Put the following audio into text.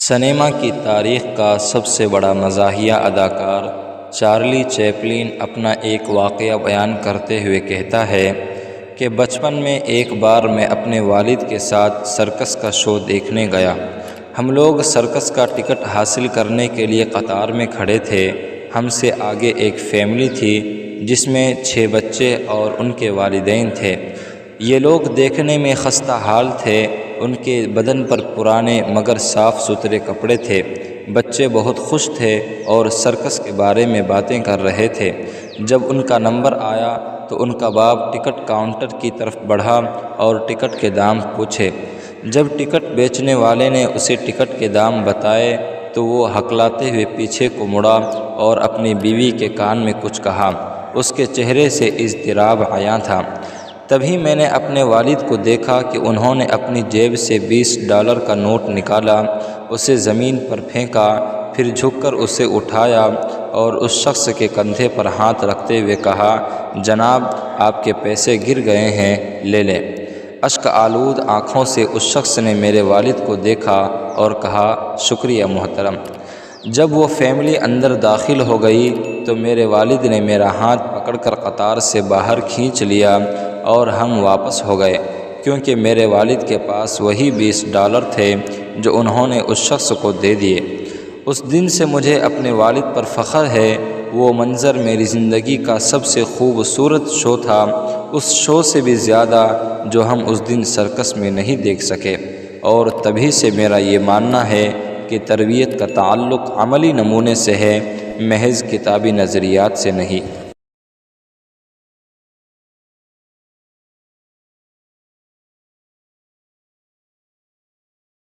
Cinema کی تاریخ کا سب سے بڑا مزاحیہ اداکار چارلی چیپلن اپنا ایک واقعہ بیان کرتے ہوئے کہتا ہے کہ بچپن میں ایک بار میں اپنے والد کے ساتھ سرکس کا شو دیکھنے گیا۔ ہم لوگ سرکس کا ٹکٹ حاصل کرنے کے لیے قطار میں کھڑے تھے۔ ہم سے آگے ایک فیملی تھی جس میں 6 بچے اور ان کے والدین تھے۔ یہ لوگ دیکھنے میں خستہ حال تھے۔ ان کے بدن پر پرانے مگر صاف ستھرے کپڑے تھے۔ بچے بہت خوش تھے اور سرکس کے بارے میں باتیں کر رہے تھے۔ جب ان کا نمبر آیا تو ان کا باپ ٹکٹ کاؤنٹر کی طرف بڑھا اور ٹکٹ کے دام پوچھے۔ جب ٹکٹ بیچنے والے نے اسے ٹکٹ کے دام بتائے تو وہ ہکلاتے ہوئے پیچھے کو مڑا اور اپنی بیوی کے کان میں کچھ کہا۔ اس کے چہرے سے اضطراب عیاں تھا۔ تبھی میں نے اپنے والد کو دیکھا کہ انہوں نے اپنی جیب سے $20 کا نوٹ نکالا، اسے زمین پر پھینکا، پھر جھک کر اسے اٹھایا اور اس شخص کے کندھے پر ہاتھ رکھتے ہوئے کہا، جناب آپ کے پیسے گر گئے ہیں، لے لیں۔ اشک آلود آنکھوں سے اس شخص نے میرے والد کو دیکھا اور کہا، شکریہ محترم۔ جب وہ فیملی اندر داخل ہو گئی تو میرے والد نے میرا ہاتھ پکڑ کر قطار سے باہر کھینچ لیا اور ہم واپس ہو گئے، کیونکہ میرے والد کے پاس وہی $20 تھے جو انہوں نے اس شخص کو دے دیے۔ اس دن سے مجھے اپنے والد پر فخر ہے۔ وہ منظر میری زندگی کا سب سے خوبصورت شو تھا، اس شو سے بھی زیادہ جو ہم اس دن سرکس میں نہیں دیکھ سکے، اور تبھی سے میرا یہ ماننا ہے کہ تربیت کا تعلق عملی نمونے سے ہے، محض کتابی نظریات سے نہیں۔